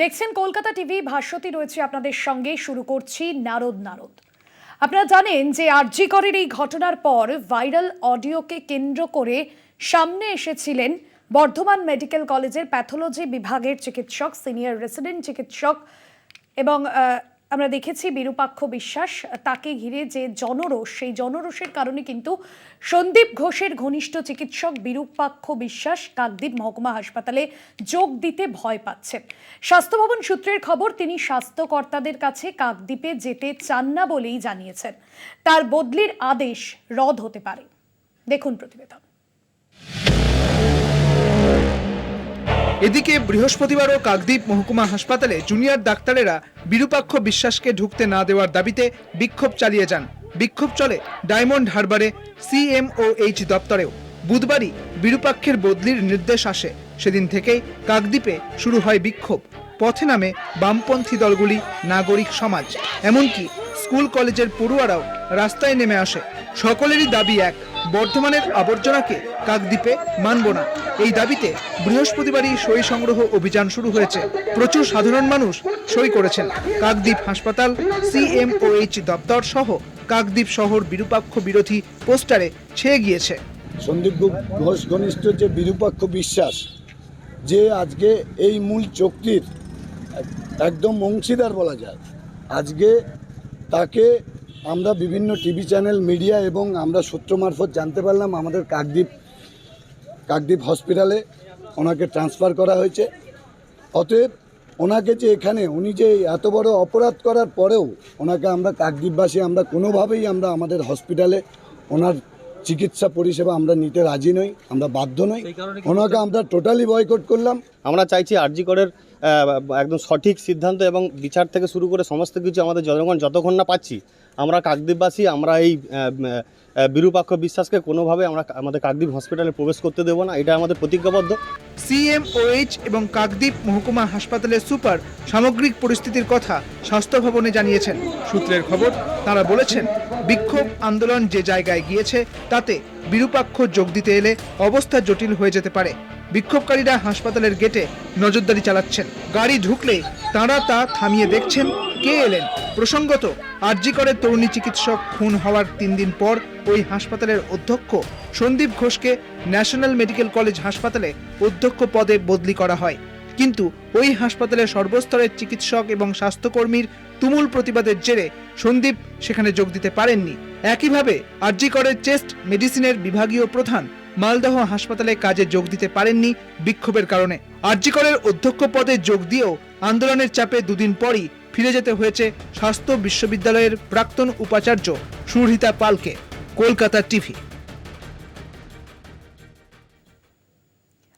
দেখছেন কলকাতা টিভি, ভাস্বতী রয়েছে আপনাদের সঙ্গে। শুরু করছি নারদ নারদ। আপনারা জানেন যে আরজি করের এই ঘটনার পর ভাইরাল অডিওকে কেন্দ্র করে সামনে এসেছিলেন বর্ধমান মেডিকেল কলেজের প্যাথোলজি বিভাগের চিকিৎসক, সিনিয়র রেসিডেন্ট চিকিৎসক এবং আমরা দেখেছি বিরূপাক্ষ বিশ্বাস। তাকে ঘিরে যে জনরোষ, সেই জনরোষের কারণে কিন্তু সন্দীপ ঘোষের ঘনিষ্ঠ চিকিৎসক বিরূপাক্ষ বিশ্বাস কাকদ্বীপ মহকুমা হাসপাতালে যোগ দিতে ভয় পাচ্ছেন। স্বাস্থ্য ভবন সূত্রের খবর, তিনি স্বাস্থ্যকর্তাদের কাছে কাকদ্বীপে যেতে চান না বলেই জানিয়েছেন। তার বদলির আদেশ রদ হতে পারে। দেখুন প্রতিবেদন। এদিকে বৃহস্পতিবারও কাকদ্বীপ মহকুমা হাসপাতালে জুনিয়র ডাক্তারেরা বিরূপাক্ষ বিশ্বাসকে ঢুকতে না দেওয়ার দাবিতে বিক্ষোভ চালিয়ে যান। বিক্ষোভ চলে ডায়মন্ড হারবারে CMOH দপ্তরেও। বুধবারই বিরূপাক্ষের বদলির নির্দেশ আসে। সেদিন থেকেই কাকদ্বীপে শুরু হয় বিক্ষোভ। পথে নামে বামপন্থী দলগুলি, নাগরিক সমাজ, এমনকি স্কুল কলেজের পড়ুয়ারাও রাস্তায় নেমে আসে। সকলেরই দাবি এক, বর্ধমানের আবর্জনাকে কাকদ্বীপে মানব না। এই দাবিতে বৃহস্পতিবারই সই সংগ্রহ অভিযান শুরু হয়েছে। প্রচুর সাধারণ মানুষ সই করেছেন। কাকদ্বীপ হাসপাতাল, CMOH দপ্তর সহ কাকদ্বীপ শহর বিরূপাক্ষ বিরোধী পোস্টারে ছেয়ে গিয়েছে। সন্দীপ ঘোষ ঘনিষ্ঠ যে বিরূপাক্ষ বিশ্বাস, যে আজকে এই মূল চুক্তির একদম অংশীদার বলা যায়, আজকে তাকে আমরা বিভিন্ন টিভি চ্যানেল, মিডিয়া এবং আমরা সূত্র মারফত জানতে পারলাম আমাদের কাকদ্বীপ হসপিটালে ওনাকে ট্রান্সফার করা হয়েছে। অতএব ওনাকে যে এখানে উনি যে এত বড় অপরাধ করার পরেও ওনাকে আমরা কাকদ্বীপবাসী আমরা কোনোভাবেই আমরা আমাদের হসপিটালে ওনার চিকিৎসা পরিষেবা আমরা নিতে রাজি নই, আমরা বাধ্য নই। ওনাকে আমরা টোটালি বয়কট করলাম। আমরা চাইছি আরজি করের একদম সঠিক সিদ্ধান্ত এবং বিচার থেকে শুরু করে সমস্ত কিছু আমাদের জনগণ যতক্ষণ না পাচ্ছি, আমরা কাকদ্বীপবাসী আমরা এই বিরূপাক্ষ বিশ্বাসকে কোনোভাবে আমরা আমাদের কাকদ্বীপ হসপিটালে প্রবেশ করতে দেবো না, এটা আমাদের প্রতিজ্ঞাবদ্ধ। CMOH এবং কাকদ্বীপ মহকুমা হাসপাতালের সুপার সামগ্রিক পরিস্থিতির কথা স্বাস্থ্য ভবনে জানিয়েছেন। সূত্রের খবর, তারা বলেছেন বিক্ষোভ আন্দোলন যে জায়গায় গিয়েছে তাতে বিরূপাক্ষ যোগ দিতে এলে অবস্থা জটিল হয়ে যেতে পারে। বিক্ষোভকারীরা হাসপাতালের গেটে নজরদারি চালাচ্ছেন। গাড়ি ঢুকলে তাঁরা তা থামিয়ে দেখছেন কে এলেন। প্রসঙ্গত, আরজি করের তরুণী চিকিৎসক খুন হওয়ার 3 দিন পর ওই হাসপাতালের অধ্যক্ষ সন্দীপ ঘোষকে ন্যাশনাল মেডিকেল কলেজ হাসপাতালে অধ্যক্ষ পদে বদলি করা হয়। কিন্তু ওই হাসপাতালের সর্বস্তরের চিকিৎসক এবং স্বাস্থ্যকর্মীর তুমুল প্রতিবাদের জেরে সন্দীপ সেখানে যোগ দিতে পারেননি। একইভাবে আরজি করের চেস্ট মেডিসিনের বিভাগীয় প্রধান মালদহ হাসপাতালে কাজে যোগ দিতে পারেননি বিক্ষোভের কারণে। আরজি করের অধ্যক্ষ পদে যোগ দিয়েও আন্দোলনের চাপে 2 দিন পরই ফিরে যেতে হয়েছে স্বাস্থ্য বিশ্ববিদ্যালয়ের প্রাক্তন উপাচার্য সুরহিতা পালকে। কলকাতা টিভি।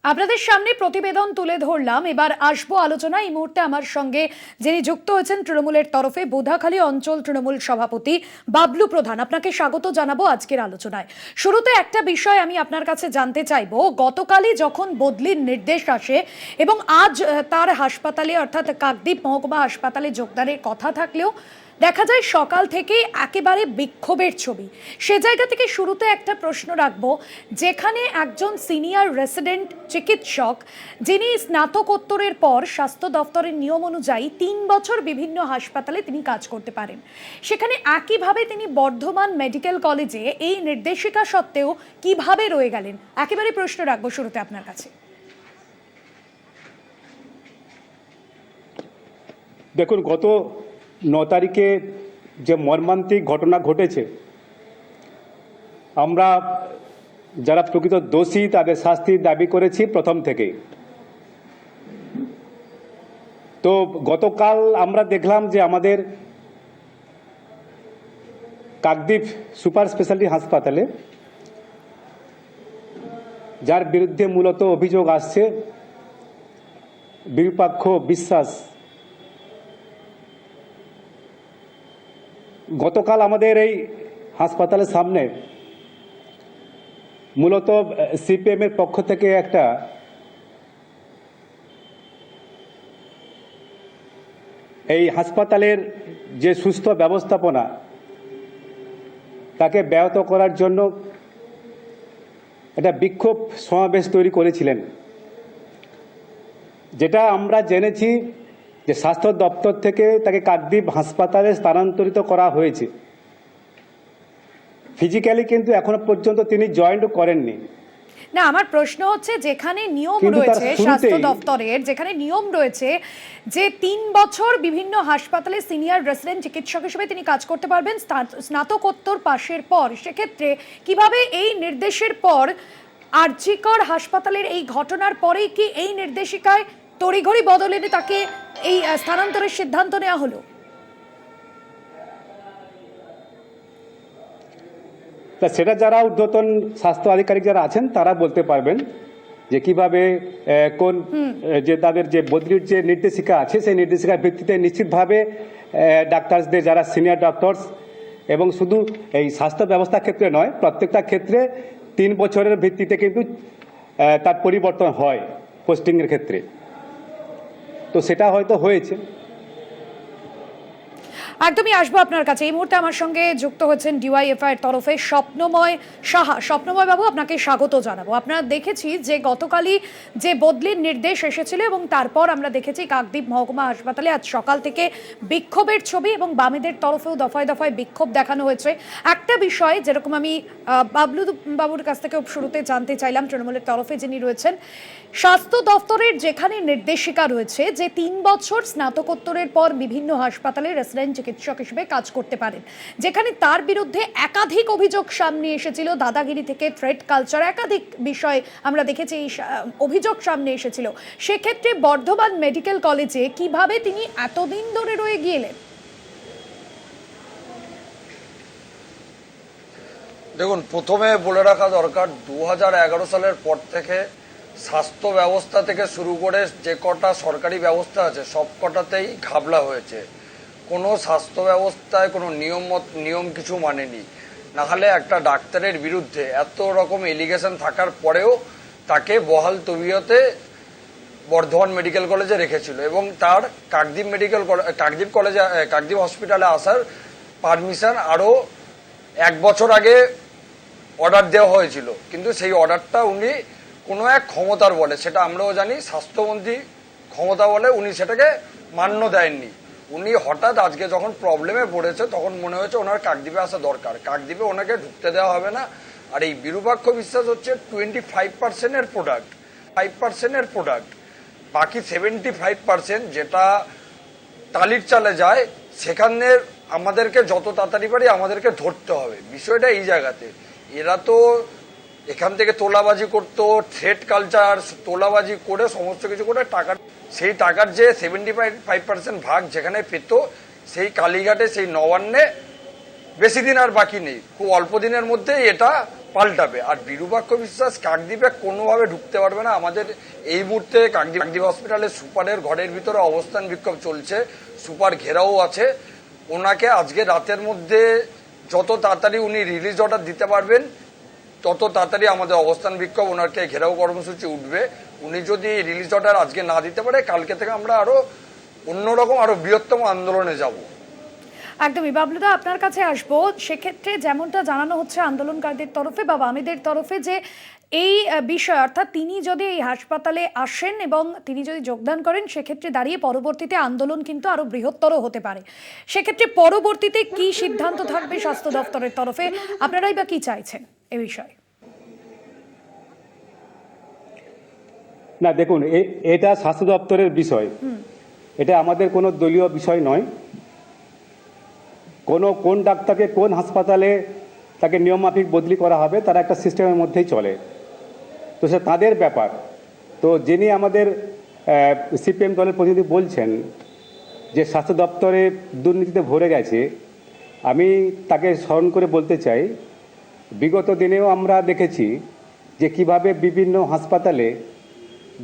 আপনাদের সামনে প্রতিবেদন তুলে ধরলাম। এবার আসবো আলোচনা। এই মুহূর্তে আমার সঙ্গে যিনি যুক্ত হয়েছেন তৃণমূলের তরফে, বোধাখালী অঞ্চল তৃণমূল সভাপতি বাবলু প্রধান। আপনাকে স্বাগত জানাবো আজকের আলোচনায়। শুরুতে একটা বিষয় আমি আপনার কাছে জানতে চাইবো, গতকালই যখন বদলির নির্দেশ আসে এবং আজ তার হাসপাতালে অর্থাৎ কাকদ্বীপ মহকুমা হাসপাতালে যোগদানের কথা থাকলেও দেখা যায় সকাল থেকে একেবারে বিক্ষোভের ছবি। সে জায়গা থেকে শুরুতে একটা প্রশ্ন রাখবো, যেখানে একজন সিনিয়র রেসিডেন্ট চিকিৎসক, যিনি স্নাতকোত্তরের পর স্বাস্থ্য দপ্তরের নিয়ম অনুযায়ী 3 বছর বিভিন্ন হাসপাতালে তিনি কাজ করতে পারেন, সেখানে একইভাবে তিনি বর্ধমান মেডিকেল কলেজে এই নির্দেশিকা সত্ত্বেও কিভাবে রয়ে গেলেন? একেবারে প্রশ্ন রাখবো শুরুতে আপনার কাছে। দেখুন, গত 9 তারিখে যে মর্মান্তিক ঘটনা ঘটেছে, আমরা যারা প্রকৃত দোষী তাদের শাস্তির দাবি করেছি প্রথম থেকেই। তো গতকাল আমরা দেখলাম যে আমাদের কাকদ্বীপ সুপার স্পেশালিটি হাসপাতালে, যার বিরুদ্ধে মূলত অভিযোগ আসছে বিরূপাক্ষ বিশ্বাস, গতকাল আমাদের এই হাসপাতালের সামনে মূলত CPM-এর পক্ষ থেকে একটা এই হাসপাতালের যে সুস্থ ব্যবস্থাপনা তাকে ব্যাহত করার জন্য একটা বিক্ষোভ সমাবেশ তৈরি করেছিলেন। যেটা আমরা জেনেছি যে স্বাস্থ্য দপ্তর থেকে তাকে কাকদ্বীপ হাসপাতালে স্থানান্তরিত করা হয়েছে। ফিজিক্যালি কিন্তু এখনো পর্যন্ত তিনি জয়েন্টও করেননি। না, আমার প্রশ্ন হচ্ছে যেখানে নিয়ম কিন্তু তার রয়েছে শুরুতেই- স্বাস্থ্য দপ্তরের, যেখানে নিয়ম রয়েছে যে 3 বছর বিভিন্ন হাসপাতালে সিনিয়র রেসিডেন্ট চিকিৎসক হিসেবে তিনি কাজ করতে পারবেন স্নাতকোত্তর পাশের পর, সেক্ষেত্রে কিভাবে এই নির্দেশের পর আরজিকর হাসপাতালের এই ঘটনার পরেই কি এই নির্দেশিকায় তড়িঘড়ি বদল এনে তাকে এই স্থানান্তরের সিদ্ধান্ত নেওয়া হলো? তা সেটা যারা ঊর্ধ্বতন স্বাস্থ্য আধিকারিক যারা আছেন তারা বলতে পারবেন যে কিভাবে কোন যে তাদের যে বদলির যে নির্দেশিকা আছে সেই নির্দেশিকার ভিত্তিতে নিশ্চিতভাবে ডাক্তারদের যারা সিনিয়র ডক্টরস এবং শুধু এই স্বাস্থ্য ব্যবস্থার ক্ষেত্রে নয়, প্রত্যেকটা ক্ষেত্রে 3 বছরের ভিত্তিতে কিন্তু তার পরিবর্তন হয় পোস্টিংয়ের ক্ষেত্রে। তো সেটা হয়তো হয়েছে। একদমই আসবো আপনার কাছে। এই মুহূর্তে আমার সঙ্গে যুক্ত হচ্ছেন ডিওয়াইএফআই এর তরফে স্বপ্নময় সাহা। স্বপ্নময় বাবু, আপনাকে স্বাগত জানাবো। আপনারা দেখেছি যে গতকালই যে বদলির নির্দেশ এসেছিল এবং তারপর আমরা দেখেছি কাকদ্বীপ মহকুমা হাসপাতালে আজ সকাল থেকে বিক্ষোভের ছবি এবং বামেদের তরফেও দফায় দফায় বিক্ষোভ দেখানো হয়েছে। একটা বিষয় যেরকম আমি বাবলু বাবুর কাছ থেকে শুরুতে জানতে চাইলাম, তৃণমূলের তরফে যিনি রয়েছেন, স্বাস্থ্য দফতরের যেখানে নির্দেশিকা রয়েছে যে 3 বছর স্নাতকোত্তরের পর বিভিন্ন হাসপাতালে রেসিডেন্ট চিকিৎসক হিসেবে কাজ করতে পারেন, যেখানে তার বিরুদ্ধে একাধিক অভিযোগ সামনে এসেছিল, দাদাগিরি থেকে থ্রেট কালচার, একাধিক বিষয় আমরা দেখেছি এই অভিযোগ সামনে এসেছিল। সেক্ষেত্রে বর্ধমান মেডিকেল কলেজে কিভাবে তিনি এতদিন ধরে রয়ে গিয়েলেন? দেখুন, প্রথমে বলে রাখা দরকার 2011 সালের পর থেকে স্বাস্থ্য ব্যবস্থা থেকে শুরু করে যে কটা সরকারি ব্যবস্থা আছে সব কটাতেই ঘাবলা হয়েছে। কোনো স্বাস্থ্য ব্যবস্থায় কোনো নিয়ম কিছু মানেনি। নাহলে একটা ডাক্তারের বিরুদ্ধে এত রকম এলিগেশন থাকার পরেও তাকে বহাল তবিয়তে বর্ধমান মেডিকেল কলেজে রেখেছিল এবং তার কাকদ্বীপ হসপিটালে আসার পারমিশন আরও 1 বছর আগে অর্ডার দেওয়া হয়েছিল, কিন্তু সেই অর্ডারটা উনি কোনো এক ক্ষমতার বলে, সেটা আমরাও জানি, স্বাস্থ্যমন্ত্রী ক্ষমতা বলে উনি সেটাকে মান্য দেননি। উনি হঠাৎ আজকে যখন প্রবলেমে পড়েছে তখন মনে হয়েছে ওনার কাকদ্বীপে আসা দরকার, কাকদ্বীপে ওনাকে ঢুকতে দেওয়া হবে না। আর এই বিরূপাক্ষ বিশ্বাস হচ্ছে 25%-এর প্রোডাক্ট, 5%-এর প্রোডাক্ট, বাকি 75% যেটা টালির চালে যায়, সেখানে আমাদেরকে যত তাড়াতাড়ি পারি আমাদেরকে ধরতে হবে। বিষয়টা এই জায়গাতে, এরা তো এখান থেকে তোলাবাজি করতো, থ্রেট কালচার, তোলাবাজি করে সমস্ত কিছু করে টাকা, সেই টাকার যে 75% ভাগ যেখানে পেত, সেই কালীঘাটে সেই নবান্নে বেশি দিন আর বাকি নেই, খুব অল্প দিনের মধ্যে এটা পাল্টাবে। আর বিরূপাক্ষ বিশ্বাস কাকদ্বীপে কোনোভাবে ঢুকতে পারবে না। আমাদের এই মুহূর্তে কাকদ্বীপ হসপিটালে সুপারের ঘরের ভিতরে অবস্থান বিক্ষোভ চলছে, সুপার ঘেরাও আছে। ওনাকে আজকে রাতের মধ্যে যত তাড়াতাড়ি উনি রিলিজ অর্ডার দিতে পারবেন তত তাড়াতাড়ি আমাদের অবস্থান বিক্ষোভ, ওনাকে ঘেরাও কর্মসূচি উঠবে। উনি যদি রিলিজ অর্ডার আজকে না দিতে পারে, কালকে থেকে আমরা আরো অন্যরকম আরো বৃহত্তম আন্দোলনে যাব। একদমই। বাবলুদা, আপনার কাছে আসবো। সেক্ষেত্রে যেমনটা জানানো হচ্ছে আন্দোলনকারীদের তরফে বা বামেদের তরফে যে এই বিষয়, অর্থাৎ তিনি যদি এই হাসপাতালে আসেন এবং তিনি যদি যোগদান করেন, সেক্ষেত্রে দাঁড়িয়ে পরবর্তীতে আন্দোলন কিন্তু আরো বৃহত্তর হতে পারে। সেক্ষেত্রে পরবর্তীতে কি সিদ্ধান্ত থাকবে স্বাস্থ্য দপ্তরের তরফে, আপনারাই বা কি চাইছেন এ বিষয়ে? না দেখুন, এটা স্বাস্থ্য দপ্তরের বিষয়, এটা আমাদের কোনো দলীয় বিষয় নয়। কোন ডাক্তারকে কোন হাসপাতালে তাকে নিয়মমাফিক বদলি করা হবে তারা একটা সিস্টেমের মধ্যেই চলে, তো সে তাদের ব্যাপার। তো যিনি আমাদের সিপিএম দলের প্রতিনিধি বলছেন যে স্বাস্থ্য দপ্তরে দুর্নীতিতে ভরে গেছে, আমি তাকে স্মরণ করে বলতে চাই, বিগত দিনেও আমরা দেখেছি যে কিভাবে বিভিন্ন হাসপাতালে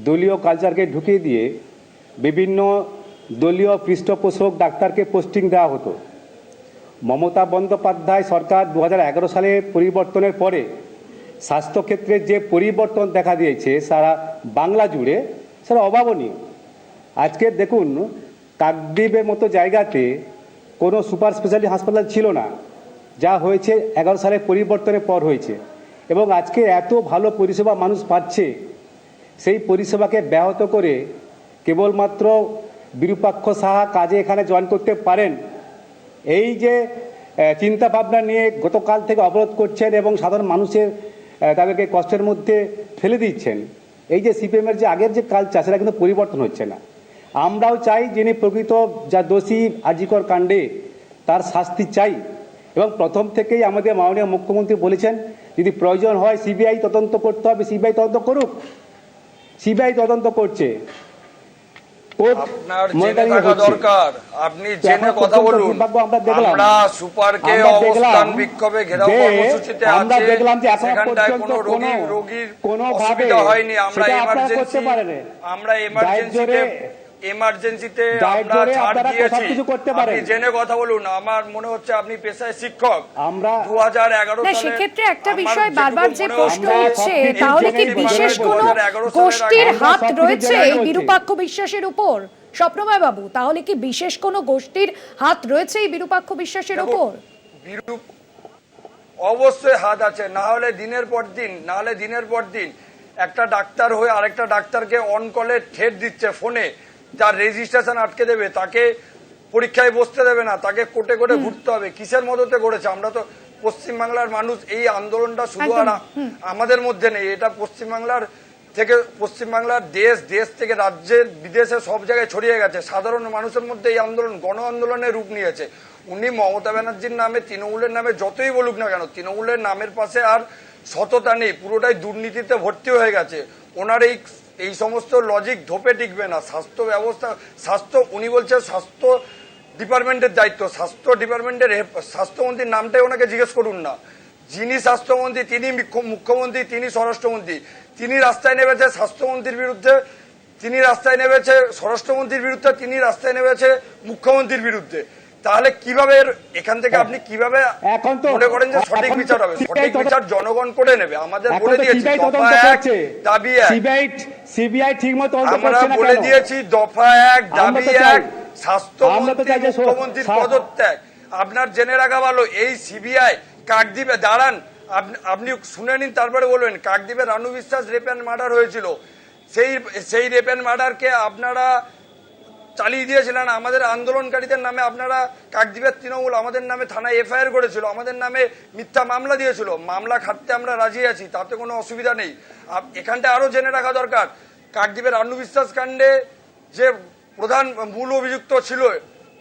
দলীয় কালচারকে ঢুকিয়ে দিয়ে বিভিন্ন দলীয় পৃষ্ঠপোষক ডাক্তারকে পোস্টিং দেওয়া হতো। মমতা বন্দ্যোপাধ্যায় সরকার 2011 সালে পরিবর্তনের পরে স্বাস্থ্যক্ষেত্রে যে পরিবর্তন দেখা দিয়েছে সারা বাংলা জুড়ে, সেটা অভাবনীয়। আজকে দেখুন, কাকদ্বীপের মতো জায়গাতে কোনো সুপার স্পেশালিটি হাসপাতাল ছিল না, যা হয়েছে 11 সালের পরিবর্তনের পর হয়েছে। এবং আজকে এত ভালো পরিষেবা মানুষ পাচ্ছে, সেই পরিষেবাকে ব্যাহত করে কেবলমাত্র বিরূপাক্ষ সাহা কাজে এখানে জয়েন করতে পারেন, এই যে চিন্তা ভাবনা নিয়ে গতকাল থেকে অবরোধ করছেন এবং সাধারণ মানুষের তাদেরকে কষ্টের মধ্যে ফেলে দিচ্ছেন, এই যে সিপিএমের যে আগের যে কালচার সেটা কিন্তু পরিবর্তন হচ্ছে না। আমরাও চাই যিনি প্রকৃত যা দোষী আজিকর কাণ্ডে তার শাস্তি চাই, এবং প্রথম থেকেই আমাদের মাননীয় মুখ্যমন্ত্রী বলেছেন যদি প্রয়োজন হয় সিবিআই তদন্ত করতে হবে, সিবিআই তদন্ত করুক। সিবিআই তদন্ত করছে, আপনার জেনে থাকা দরকার, আপনি জেনে কথা বলুন। আমরা সুপারকে অবস্থান বিক্ষোভে ঘেরাও কর্মসূচিতে আছে, সেখানটায় কোনো রোগীর অসুবিধা হয়নি। আমরা এমার্জেন্সিতে আমরা ছাড় দিয়েছি। আপনি জেনে কথা বলুন। আমার মনে হচ্ছে আপনি পেশায় শিক্ষক। আমরা 2011 সালে সেক্ষেত্রে একটা বিষয় বারবার যে প্রশ্ন উঠছে, তাহলে কি বিশেষ কোনো গোষ্ঠীর হাত রয়েছে এই বিরূপাক্ষ বিশ্বাসের উপর? স্বপ্নময় বাবু, তাহলে কি বিশেষ কোনো গোষ্ঠীর হাত রয়েছে এই বিরূপাক্ষ বিশ্বাসের উপর? অবশ্যই হাত আছে, না হলে দিনের পর দিন একটা ডাক্তার হয়ে আরেকটা ডাক্তারকে অন কলে ঠেট দিচ্ছে ফোনে, যার রেজিস্ট্রেশন আটকে দেবে, তাকে পরীক্ষায় বসতে দেবে না, তাকে কোর্টে কোর্টে ঘুরতে হবে। কিসের মদতে করেছে? আমরা তো পশ্চিমবাংলার মানুষ, এই আন্দোলনটা শুধু আর আমাদের মধ্যে নেই, এটা পশ্চিমবাংলার দেশ থেকে রাজ্যের বিদেশে সব জায়গায় ছড়িয়ে গেছে। সাধারণ মানুষের মধ্যে এই আন্দোলন গণ আন্দোলনের রূপ নিয়েছে। উনি মমতা ব্যানার্জির নামে, তৃণমূলের নামে যতই বলুক না কেন, তৃণমূলের নামের পাশে আর সততা নেই, পুরোটাই দুর্নীতিতে ভর্তি হয়ে গেছে। ওনার এই সমস্ত লজিক ধোপে টিকবে না। উনি বলছে স্বাস্থ্য ডিপার্টমেন্টের দায়িত্ব, স্বাস্থ্যমন্ত্রীর নামটাই ওনাকে জিজ্ঞেস করুন না। যিনি স্বাস্থ্যমন্ত্রী তিনি মুখ্যমন্ত্রী, তিনি স্বরাষ্ট্রমন্ত্রী, তিনি রাস্তায় নেমেছে স্বাস্থ্যমন্ত্রীর বিরুদ্ধে, তিনি রাস্তায় নেমেছে স্বরাষ্ট্রমন্ত্রীর বিরুদ্ধে, তিনি রাস্তায় নেমেছে মুখ্যমন্ত্রীর বিরুদ্ধে। তাহলে কিভাবে এখান থেকে আপনি কিভাবে মনে করেন যে সঠিক বিচার হবে? সঠিক বিচার জনগণ করে নেবে। আমাদের বলে দিয়েছি দফা 1 দাবি 1, আমরা বলে দিয়েছি দফা 1 দাবি 1 স্বাস্থ্যমন্ত্রী মুখ্যমন্ত্রীর পদত্যাগ। আপনার জেনে রাখা ভালো, এই সিবিআই কাকদ্বীপে দাঁড়ান, আপনি শুনে নিন, তারপরে বলবেন। কাকদ্বীপে রানু বিশ্বাস রেপ অ্যান্ড মার্ডার হয়েছিল, সেই রেপ অ্যান্ড মার্ডারকে আপনারা চালিয়ে দিয়েছিলেন আমাদের আন্দোলনকারীদের নামে। আপনারা কাকদ্বীপের তৃণমূল আমাদের নামে থানায় এফআইআর করেছিল, আমাদের নামে মিথ্যা মামলা দিয়েছিল। মামলা খাটতে আমরা রাজি আছি, তাতে কোনো অসুবিধা নেই। এখানটা আরো জেনে রাখা দরকার, কাকদ্বীপের রানু বিশ্বাস কাণ্ডে যে প্রধান মূল অভিযুক্ত ছিল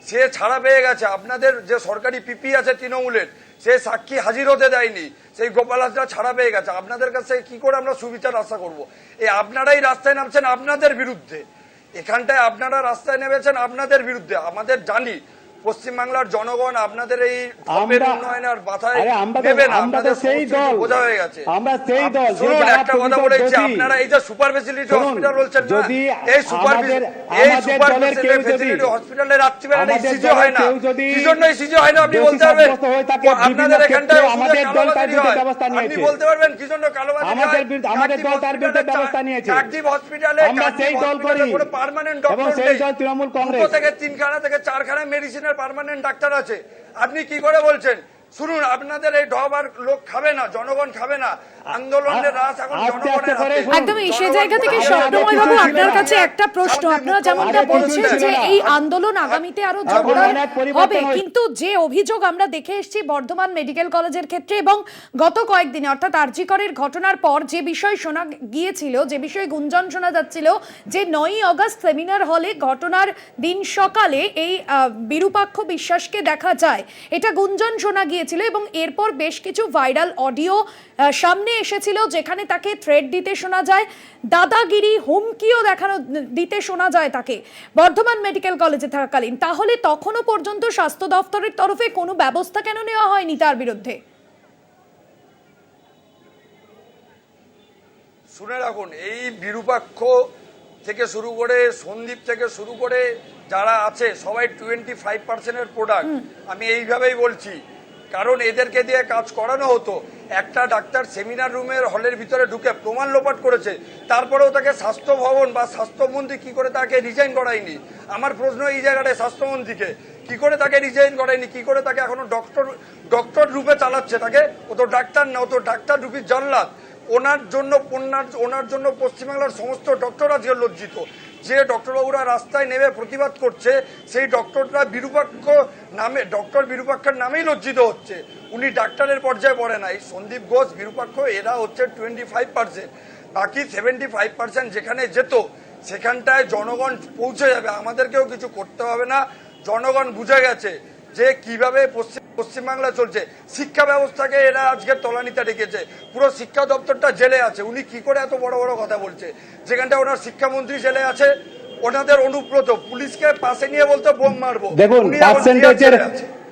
সে ছাড়া পেয়ে গেছে। আপনাদের যে সরকারি পিপি আছে তৃণমূলের, সে সাক্ষী হাজির হতে দেয়নি, সেই গোপাল হাজরা ছাড়া পেয়ে গেছে। আপনাদের কাছে কি করে আমরা সুবিচার আশা করব? আপনারাই রাস্তায় নামছেন আপনাদের বিরুদ্ধে, এখানটায় আপনারা রাস্তায় নেমেছেন আপনাদের বিরুদ্ধে। আমাদের জানি পশ্চিমবাংলার জনগণ আপনাদের এই উন্নয়নের বাধায় নেবে না, আপনাদের বোঝা হয়ে গেছে। শুনুন, একটা কথা বলেছি, আপনারা এই যে সুপার ফেসিলিটি হসপিটাল বলছেন না, এই সুপার ফেসিলিটি হসপিটালে রাত্রিবেলা সিজি হয় না, কি জন্য সিজি হয় না আপনি বলতে পারবেন? আপনাদের এখানটায় আপনি বলতে পারবেন কি জন্য কালোবাজারি হয়? কাকদ্বীপ হসপিটালে কোনো পার্মানেন্ট ডক্টর নেই, 2 থেকে 3খানা থেকে 4খানা মেডিসিনের পার্মানেন্ট ডাক্তার আছে। আপনি কি করে বলছেন? শুনুন, আপনাদের এই ঢবার লোক খাবে না, জনগণ খাবে না, আন্দোলনের রাস এখন জনগণের হাতে। একদমই সেই জায়গা থেকে স্বপ্নময় বাবু আপনার কাছে একটা প্রশ্ন। আপনারা যেমনটা বলছেন যে এই আন্দোলন আগামীতে আরো জোরদার হবে, কিন্তু যে অভিযোগ আমরা দেখে এসেছি বর্ধমান মেডিকেল কলেজের ক্ষেত্রে এবং গত কয়েকদিনে অর্থাৎ আরজি করের ঘটনার পর যে বিষয় শোনা গিয়েছিল, যে বিষয়ে গুঞ্জন শোনা যাচ্ছিল, যে 9ই আগস্ট সেমিনার হলে ঘটনার দিন সকালে এই বিরূপাক্ষ বিশ্বাসকে দেখা যায়, এটা গুঞ্জন শোনা গিয়েছিল এবং এরপর বেশ কিছু ভাইরাল অডিও সামনে এসেছিল যেখানে তাকে থ্রেট দিতে শোনা যায়, দাদাগিরি হুমকিও দিতে শোনা যায় তাকে বর্ধমান মেডিকেল কলেজে থাকাকালীন। তাহলে তখনও পর্যন্ত স্বাস্থ্য দপ্তরের তরফে কোনো ব্যবস্থা কেন নেওয়া হয়নি তার বিরুদ্ধে? শুনে রাখুন, এই বিরূপাক্ষ থেকে শুরু করে সন্দীপ থেকে শুরু করে যারা আছে সবাই 25%-এর প্রোডাক্ট। আমি এইভাবেই বলছি, কারণ এদেরকে দিয়ে কাজ করানো হতো। একটা ডাক্তার সেমিনার রুমের হলের ভিতরে ঢুকে প্রমাণ লোপাট করেছে, তারপরেও তাকে স্বাস্থ্য ভবন বা স্বাস্থ্যমন্ত্রী কি করে তাকে রিজাইন করায়নি? আমার প্রশ্ন এই জায়গাটায়, স্বাস্থ্যমন্ত্রীকে কি করে তাকে রিজাইন করায়নি? কি করে তাকে এখনো ডক্টর রূপে চালাচ্ছে? তাকে ও তো ডাক্তার না, ও তো ডাক্তার রূপী জল্লাদ। ওনার জন্য পশ্চিমবাংলার সমস্ত ডক্টর আজকে লজ্জিত। যে ডক্টরবাবুরা রাস্তায় নেমে প্রতিবাদ করছে সেই ডক্টররা ডক্টর বিরূপাক্ষের নামেই লজ্জিত হচ্ছে। উনি ডাক্তারের পর্যায়ে পড়ে না। এই সন্দীপ ঘোষ, বিরূপাক্ষ এরা হচ্ছে 25%, বাকি 75% যেখানে যেত সেখানটায় জনগণ পৌঁছে যাবে, আমাদেরকেও কিছু করতে হবে না। জনগণ বুঝে গেছে যে কিভাবে পশ্চিমবাংলা চলছে। শিক্ষা ব্যবস্থাকে এরা আজকে তলানিতে রেখেছে, পুরো শিক্ষা দপ্তরটা জেলে আছে। উনি কি করে এত বড় বড় কথা বলছে? যেখানটা ওনার শিক্ষামন্ত্রী জেলে আছে, ওনাদের অনুব্রত পুলিশকে পাশে নিয়ে বলতে বোম মারবো। দেখুন,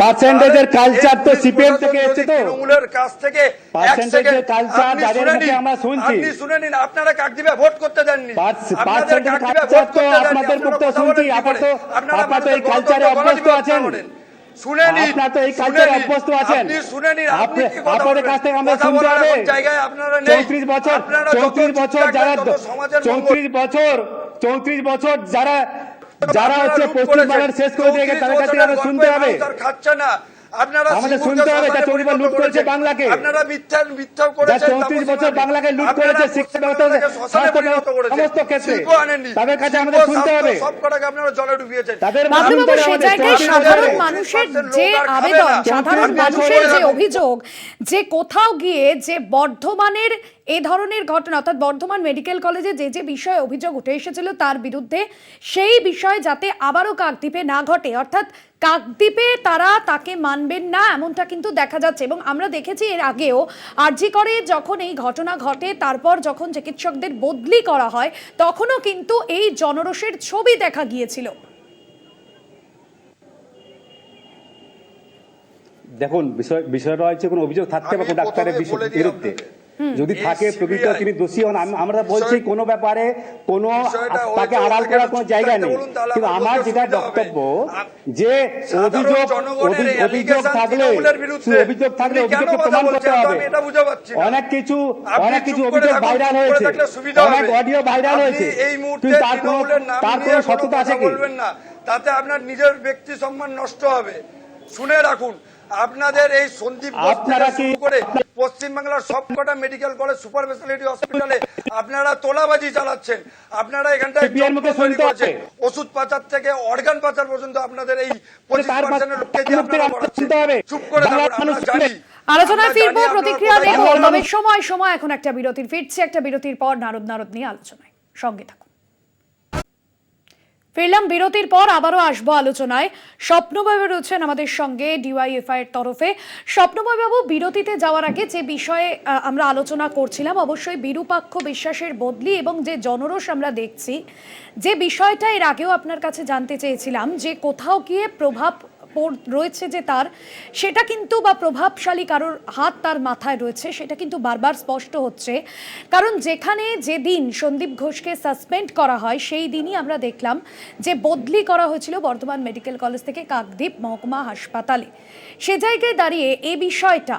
পার্সেন্টেজের কালচার তো সিপিএম থেকে এসেছে, তো তৃণমূলের কাছ থেকে পার্সেন্টেজের কালচার যাদের মুখে আমরা শুনছি। আপনি শুনে নিন, আপনারা কাকদ্বীপে ভোট করতে দেননি। পার্সেন্টেজের কালচার তো আপনাদের মুখ থেকে শুনছি। আপনারা তো এই কালচারে অভ্যস্ত আছেন। আপনারা তো এই কালচারে অভ্যস্ত আছেন। আপনাদের কাছ থেকে আমরা শুনতে হবে 34 বছর যারা 34 বছর যারা হচ্ছে পশ্চিমবাংলার শেষ করে দিয়ে গেছে, তাদের কাছে আমরা শুনতে হবে। খাচ্ছে না, আপনারা আমাদের শুনতে হবে যা 34 লুট করেছে বাংলাকে, আপনারা মিথ্যা করেছেন। 34 বছর বাংলাকে লুট করেছে, শিক্ষা ব্যবস্থা, স্বাস্থ্য ব্যবস্থা, সমস্ত ক্ষেত্রে তাদের কাছে আমাদের শুনতে হবে। সব কটাকে আপনারা জলে ডুবিয়েছেন। তাদের বাবলুবাবু, সে জায়গায় সাধারণ মানুষের যে আবেদন, সাধারণ মানুষের যে অভিযোগ, যে কোথাও গিয়ে যে বর্ধমানের এই ধরনের ঘটনা, অর্থাৎ বর্ধমান মেডিকেল কলেজে যে বিষয়ে অভিযোগ উঠে এসেছিল তার বিরুদ্ধে, সেই বিষয়ে যাতে আবারও কাকদ্বীপে না ঘটে, অর্থাৎ কাকদ্বীপে তারা তাকে মানবেন না, এমনটা কিন্তু দেখা যাচ্ছে। এবং আমরা দেখেছি এর আগেও আরজি করে যখন এই ঘটনা ঘটে, তারপর যখন চিকিৎসকদের বদলি করা হয়, তখনও কিন্তু এই জনরোষের ছবি দেখা গিয়েছিল। দেখুন, বিষয়টা হচ্ছে কোনো অভিযোগ থাকতে পারে ডাক্তারের বিরুদ্ধে, যদি থাকে প্রকৃত তিনি দোষী হন। আমরা বলছি কোনো ব্যাপারে কোনো তাকে আড়াল করার কোনো জায়গা নেই, কিন্তু আমার যেটা বক্তব্য যে অভিযোগ থাকলে অভিযোগকে প্রমাণ করতে হবে। অনেক কিছু অভিযোগ ভাইরাল হয়েছে, অনেক অডিও ভাইরাল হয়েছে, কিন্তু তার কোনো সত্যতা আছে কি? তাতে আপনার নিজের ব্যক্তি সম্মান নষ্ট হবে। শুনে রাখুন, আপনাদের এই সন্দীপ আপনারা কি করে পশ্চিমবাংলার সবকটা মেডিকেল কলেজ, সুপার স্পেশালিটি হসপিটালে আপনারা তোলাবাজি চালাচ্ছেন। আপনারা এখানটায় ওষুধ পাচার থেকে অর্গান পাচার পর্যন্ত আপনাদের এই 25% লোককে দিয়ে আপনারা করাচ্ছেন। চুপ করে থাকুন, আমরা জানি। আলোচনায় ফিরবো, প্রতিক্রিয়া নেব, তবে সময় এখন একটা বিরতির। ফিরছি একটা বিরতির পর নারদ নিয়ে আলোচনায়, সঙ্গে থাকুন। ফিরলাম বিরতির পর, আবারও আসবো আলোচনায়। স্বপ্নবাবু রয়েছেন আমাদের সঙ্গে ডিওয়াইএফআই এর তরফে। স্বপ্নবাবু, বিরতিতে যাওয়ার আগে যে বিষয়ে আমরা আলোচনা করছিলাম, অবশ্যই বিরূপাক্ষ বিশ্বাসের বদলি এবং যে জনরোষ আমরা দেখছি, যে বিষয়টা এর আগেও আপনার কাছে জানতে চেয়েছিলাম যে কোথাও গিয়ে প্রভাব রয়েছে যে তার, সেটা কিন্তু বা প্রভাবশালী কারোর হাত তার মাথায় রয়েছে, সেটা কিন্তু বারবার স্পষ্ট হচ্ছে। কারণ যেখানে যেদিন সন্দীপ ঘোষকে সাসপেন্ড করা হয়, সেই দিনই আমরা দেখলাম যে বদলি করা হয়েছিল বর্ধমান মেডিকেল কলেজ থেকে কাকদ্বীপ মহকুমা হাসপাতালে। সে জায়গায় দাঁড়িয়ে এই বিষয়টা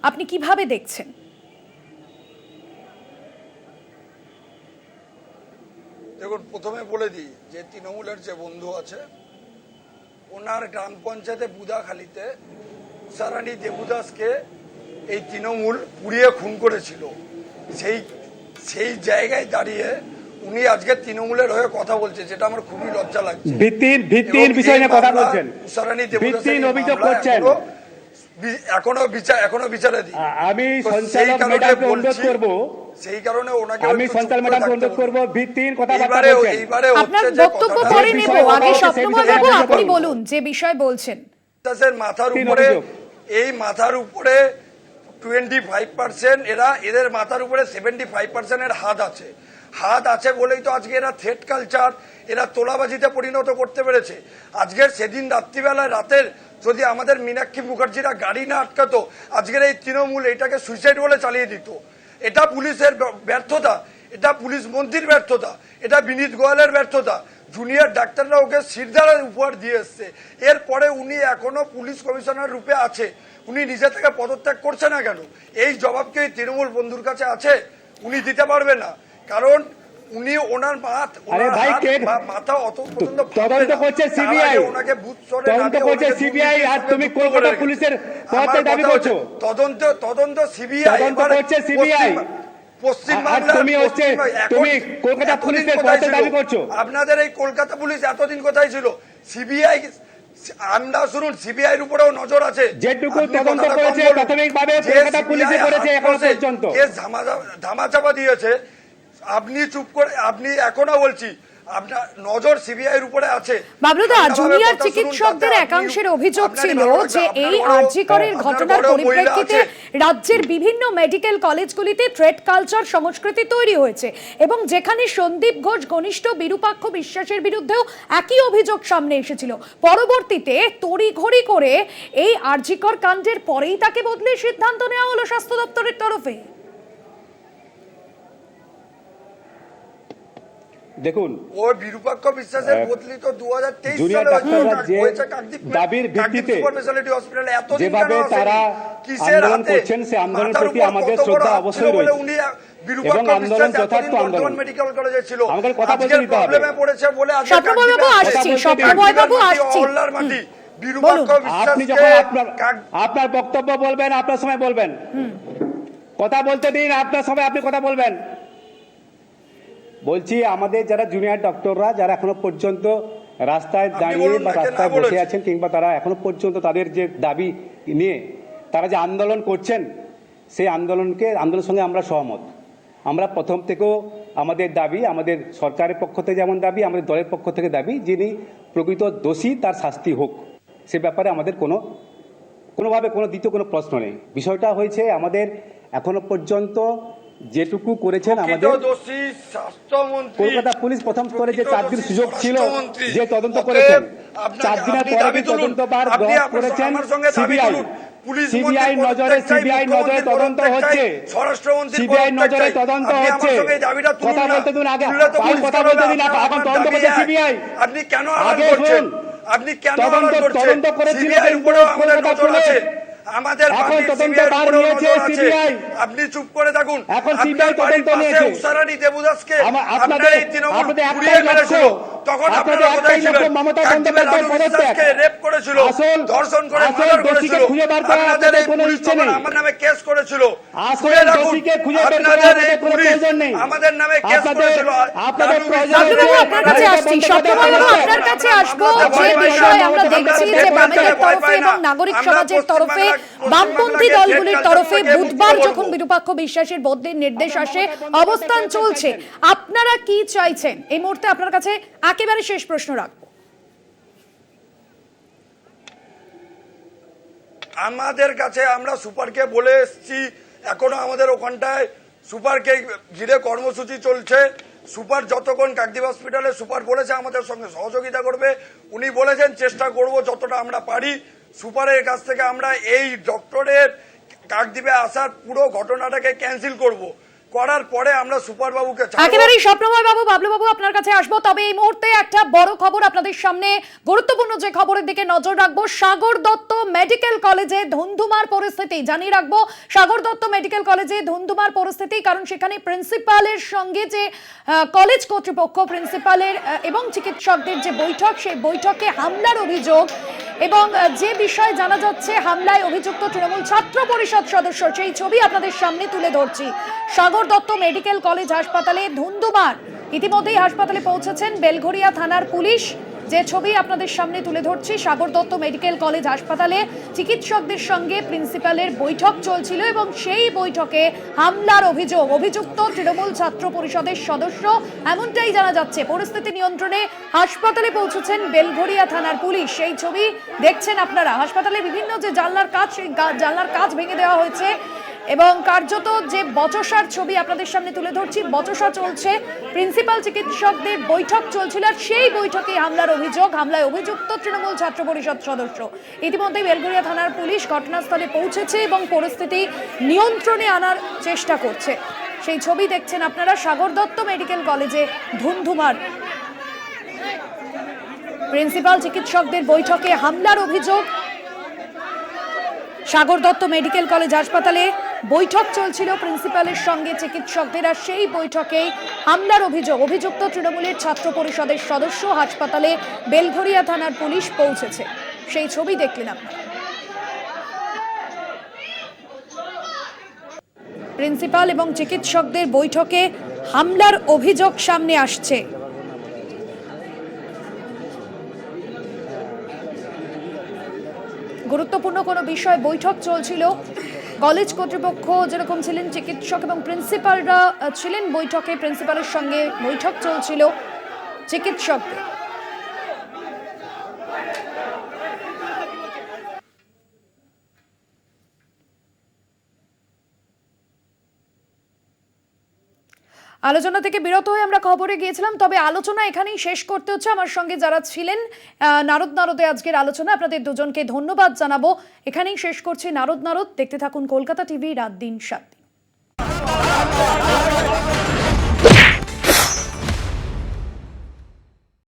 আপনি কিভাবে দেখছেন? দেখুন, প্রথমে বলে দিই যে তৃণমূলের যে বন্ধু আছে, ওনার গ্রাম পঞ্চায়েতে বুদাখালীতে উষারানী দেবুদাসকে এই তৃণমূল পুড়িয়ে খুন করেছিল। সেই জায়গায় দাঁড়িয়ে উনি আজকে তৃণমূলের হয়ে কথা বলছে, যেটা আমার খুবই লজ্জা লাগছে। ভিত্তিহীন বিষয় নিয়ে কথা বলছেন, উষারানী ভিত্তিহীন অভিযোগ করছেন, এখনো বিচারে দিই। আমি সঞ্চালক ম্যাডামকে অনুরোধ করব, সেই কারণে ওনাকে অনুরোধ করব, ভিত্তিহীন কথাবার্তা বলছেন। আপনার বক্তব্য পরে নেব, আগে স্বপ্নবাবু আপনি বলুন যে বিষয় বলছেন। মাথার উপরে, এই মাথার উপরে 25%, এদের মাথার উপরে 75% এর হাত আছে বলেই তো আজকে এরা থ্রেট কালচার, এরা তোলাবাজিতে পরিণত করতে পেরেছে। আজকের সেদিন রাতের যদি আমাদের মীনাক্ষী মুখার্জিরা গাড়ি না আটকাতো, আজকের এই তৃণমূল এটাকে সুইসাইড বলে চালিয়ে দিত। এটা পুলিশের ব্যর্থতা, এটা পুলিশ মন্ত্রীর ব্যর্থতা, এটা বিনীত গোয়ালের ব্যর্থতা। জুনিয়র ডাক্তাররা ওকে শিরদাঁড়ার উপহার দিয়ে এসছে, এরপরে উনি এখনো পুলিশ কমিশনার রূপে আছে। উনি নিজে থেকে পদত্যাগ করছে না কেন? এই জবাব কি তৃণমূল বন্ধুর কাছে আছে? উনি দিতে পারবে না, কারণ উনি ওনার মাথা অত পর্যন্ত তদন্ত করছে সিবিআই, ওনাকে তদন্ত করছে সিবিআই, আর তুমি কলকাতা পুলিশের দাবি করছো। তদন্ত সিবিআই করছে সিবিআই। তুমি হচ্ছে তুমি কলকাতা পুলিশের পদে দাবি করছো। আপনাদের এই কলকাতা পুলিশ এতদিন কোথায় ছিল? সিবিআই, আমরা শুনুন, সিবিআই এর উপরেও নজর আছে। যেটুকু আপনি তদন্ত কথাটা কম করেছে বলুন। প্রাথমিকভাবে যে কলকাতা CBI পুলিশে করেছে হাত এখনো কষে পর্যন্ত। কেস ধামাচাপা দিয়েছে, আপনি চুপ করে, আপনি এখনো বলছি আপনার নজর সিবিআই এর উপরে আছে। বাবলুদা, ঠান্ডাভাবে জুনিয়র কথা শুনুন, চিকিৎসকদের তাতে একাংশের আপনি- অভিযোগ আপনারই ছিল ভালো লাগবে, যে আপনার এই ঘরেও- আরজি করের আপনার ঘটনার ঘরেও মহিলা পরিপ্রেক্ষিতে আছে। রাজ্যের বিভিন্ন মেডিকেল কলেজগুলিতে থ্রেড কালচার সংস্কৃতি তৈরি হয়েছে এবং যেখানে সন্দীপ ঘোষ ঘনিষ্ঠ বিরূপাক্ষ বিশ্বাসের বিরুদ্ধেও একই অভিযোগ সামনে এসেছিল। পরবর্তীতে তড়িঘড়ি করে এই আরজিকর কাণ্ডের পরেই তাকে বদলে সিদ্ধান্ত নেওয়া হলো স্বাস্থ্য দপ্তরের তরফে। দেখুন, ওই বিরূপাক্ষ বিশ্বাসের বদলি তো 2023 জুনিয়র সালে ডাক্তাররা যে হয়েছে কাকদ্বীপ দাবির ভিত্তিতে সুপার স্পেশালিটি হসপিটালে। এতদিন যেভাবে কেন আসেনি? তারা কিসের আন্দোলন হাতে? করছেন, সেই আন্দোলনের মাথার প্রতি উপর আমাদের কত বড় শ্রদ্ধা হাত অবশ্যই ছিল বলে রয়েছে। উনি বিরূপাক্ষ এবং আন্দোলন বিশ্বাস যথার্থ এতদিন আন্দোলন। বর্ধমান মেডিকেল কলেজে ছিল। আমাকে কথা বলতে আজকের দিতে হবে। প্রবলেমে পড়েছে বলে আজকে স্বপ্নময় বাবু আসছি, স্বপ্নময় বাবু আসছি। অহল্লার মাটি বিরূপাক্ষ আপনি বিশ্বাসকে যখন আপনার বক্তব্য বলবেন, আপনার সময় বলবেন, কথা বলতে দিন, আপনার সময় আপনি কথা বলবেন। বলছি, আমাদের যারা জুনিয়র ডক্টররা যারা এখনো পর্যন্ত রাস্তায় দাঁড়িয়ে বলুন বা না, কেন রাস্তায় বসে বলেছেন? আছেন, কিংবা তারা এখনো পর্যন্ত তাদের যে দাবি নিয়ে তারা যে আন্দোলন করছেন, সেই আন্দোলনের সঙ্গে আমরা সহমত। আমরা প্রথম থেকেও আমাদের দাবি, আমাদের সরকারের পক্ষ থেকে যেমন দাবি, আমাদের দলের পক্ষ থেকে দাবি, যিনি প্রকৃত দোষী তার শাস্তি হোক। সে ব্যাপারে আমাদের কোনোভাবে কোনো দ্বিতীয় কোনো প্রশ্ন নেই। বিষয়টা হয়েছে, আমাদের এখনো পর্যন্ত যেটুকু করেছেন আমাদের দোষী স্বাস্থ্যমন্ত্রী, কলকাতা পুলিশ প্রথম স্তরে যে 4 দিন সুযোগ ছিল স্বরাষ্ট্রমন্ত্রী, যে তদন্ত অতএব করেছেন, আপনাকে- 4 দিনের আপনি পরে দাবি কি তুলুন। তদন্তভার আপনি গ্রহণ আমার করেছেন আমার সঙ্গে দাবি সিবিআই। তুলুন। পুলিশ সিবিআই মন্ত্রীর নজরে পদত্যাগ চাই, সিবিআই নজরে মুখ্যমন্ত্রীর তদন্ত পদত্যাগ হচ্ছে, চাই, স্বরাষ্ট্রমন্ত্রীর সিবিআই পদত্যাগ নজরে চাই। তদন্ত আপনি আমার হচ্ছে। সঙ্গে এই দাবিটা তুলুন কথা না। বলতে দিন, আগে তুললে তো আমি পরিষ্কার কথা বলতে হবে দিন, আপনার এখন আমার তদন্ত দাবি করছে এক। সিবিআই। আপনি কেন আড়াল আগে করছেন? শুনুন, আপনি কেন তদন্ত আড়াল করছেন? তদন্ত করেছিল সিবিআই কিন্তু উপরেও আমাদের কলকাতা নজর আছে। পুলিশ। আমাদের এখন পার্টির তদন্ত সিবিআই ভার উপরেও নিয়েছে নজর আছে। সিবিআই। আপনি চুপ করে থাকুন। এখন আপনার সিবিআই বাড়ির তদন্ত পাশে নিয়েছে। উষারানী দেবদাসকে আপনাদের এই তৃণমূল আপনাদের পুড়িয়ে একটাই মেরেছিল। লক্ষ্য, তখন আপনাদের আপনারা কোথায় একটাই ছিলেন? লক্ষ্য মমতা কাকদ্বীপের বন্দ্যোপাধ্যায়ের লালু পদত্যাগ। বিশ্বাসকে রেপ করেছিল, ধর্ষণ করে মার্ডার দোষীকে করেছিল। খুঁজে বার করার আপনাদের এই কোনো পুলিশ ইচ্ছে তখন নেই। আমার নামে কেস করেছিল। আসল খুলে রাখুন। দোষীকে খুঁজে বের করার আপনাদের এই কোনো পুলিশ প্রয়োজন নেই। আমাদের নামে কেস করেছিল। আপনাদের লালু প্রয়োজন বিশ্বাসকে স্বপ্নবাবু, আপনার কাছে আসছি। স্বপ্নবাবু, আপনার কাছে আসবো। যে বিষয়ে আমরা দেখছি যে বামেদের তরফে এবং নাগরিক সমাজের তরফে, বামপন্থী দলগুলির তরফে বুধবার যখন বিরূপাক্ষ বিশ্বাসের বদলির নির্দেশ আসে, অবস্থান চলছে। আপনারা কি চাইছেন এই মুহূর্তে? আপনার কাছে একেবারে শেষ প্রশ্ন রাখবো। আমাদের কাছে, আমরা সুপারকে বলে এসেছি, এখনো আমাদের ওখানটায় সুপারকে ঘিরে কর্মসূচি চলছে। সুপার যতক্ষণ কাকদ্বীপ হসপিটালে সুপার বলেছে আমাদের সঙ্গে সহযোগিতা করবে, উনি বলেছেন চেষ্টা করব যতটা আমরা পারি। সুপারের কাছ থেকে আমরা এই ডক্টরের কাকদ্বীপে আসার পুরো ঘটনাটাকে ক্যান্সেল করার পরে আমরা সুপার বাবুকে একেবারেই স্বপ্নময় বাবু, বাবলু বাবু আপনার কাছে আসবো। তবে এই মুহূর্তে একটা বড় খবর আপনাদের সামনে, গুরুত্বপূর্ণ যে খবরের দিকে নজর রাখবো। সাগর দত্ত মেডিকেল কলেজে ধুন্ধুমার পরিস্থিতি জানিয়ে রাখবো। সাগর দত্ত মেডিকেল কলেজে ধুন্ধুমার পরিস্থিতি, কারণ সেখানে প্রিন্সিপালের সঙ্গে যে কলেজ কর্তৃপক্ষ, প্রিন্সিপালের এবং চিকিৎসকদের যে বৈঠক, সেই বৈঠকে হামলার অভিযোগ এবং যে বিষয় জানা যাচ্ছে হামলায় অভিযুক্ত তৃণমূল ছাত্র পরিষদ সদস্য, সেই ছবি আপনাদের সামনে তুলে ধরছি। সাগর দত্ত মেডিকেল কলেজ হাসপাতালে ধুন্ধুমার। ইতিমধ্যেই হাসপাতালে পৌঁছেছেন বেলঘরিয়া থানার পুলিশ। যে ছবি আপনাদের সামনে তুলে ধরছি, সাগর দত্ত মেডিকেল কলেজ হাসপাতালে চিকিৎসকদের সঙ্গে প্রিন্সিপালের বৈঠক চলছিল এবং সেই বৈঠকে হামলার অভিযোগ, অভিযুক্ত তৃণমূল ছাত্র পরিষদের সদস্য, এমনটাই জানা যাচ্ছে। পরিস্থিতি নিয়ন্ত্রণে হাসপাতালে পৌঁছেছেন বেলঘরিয়া থানার পুলিশ। সেই ছবি দেখছেন আপনারা। হাসপাতালে বিভিন্ন যে জানলার কাজ, সেই জানলার কাজ ভেঙে দেওয়া হয়েছে এবং কার্যত যে বচসার ছবি আপনাদের সামনে তুলে ধরছি, বচসা চলছে। প্রিন্সিপাল চিকিৎসকদের বৈঠক চলছিল আর সেই বৈঠকে হামলার অভিযোগ, হামলায় অভিযুক্ত তৃণমূল ছাত্র পরিষদ সদস্য। ইতিমধ্যেই বেলঘরিয়া থানার পুলিশ ঘটনাস্থলে পৌঁছেছে এবং পরিস্থিতি নিয়ন্ত্রণে আনার চেষ্টা করছে। সেই ছবি দেখছেন আপনারা। সাগর দত্ত মেডিকেল কলেজে ধুন্ধুমার। প্রিন্সিপাল চিকিৎসকদের বৈঠকে হামলার অভিযোগ। সাগর দত্ত মেডিকেল কলেজ হাসপাতালে বৈঠক চলছিল প্রিন্সিপালের সঙ্গে চিকিৎসকদের, আর সেই বৈঠকে হামলার অভিযোগ, অভিযুক্ত তৃণমূলের ছাত্র পরিষদের সদস্য। হাসপাতালে বেলঘরিয়া থানার পুলিশ পৌঁছেছে। সেই ছবি দেখলেন আপনারা। প্রিন্সিপাল এবং চিকিৎসকদের বৈঠকে হামলার অভিযোগ সামনে আসছে। গুরুত্বপূর্ণ কোনো বিষয় বৈঠক চলছিল, কলেজ কর্তৃপক্ষ যেরকম ছিলেন, চিকিৎসক এবং প্রিন্সিপালরা ছিলেন বৈঠকে, প্রিন্সিপালের সঙ্গে বৈঠক চলছিল চিকিৎসকদের। আলোচনা থেকে বিরত হয়ে আমরা খবরে গিয়েছিলাম, তবে আলোচনা এখানেই শেষ করতে হচ্ছে। আমার সঙ্গে যারা ছিলেন নারদে আজকের আলোচনা, আপনাদের দুজনকে ধন্যবাদ জানাবো। এখানেই শেষ করছি নারদ। দেখতে থাকুন কলকাতা টিভি, রাত দিন 7 দিন।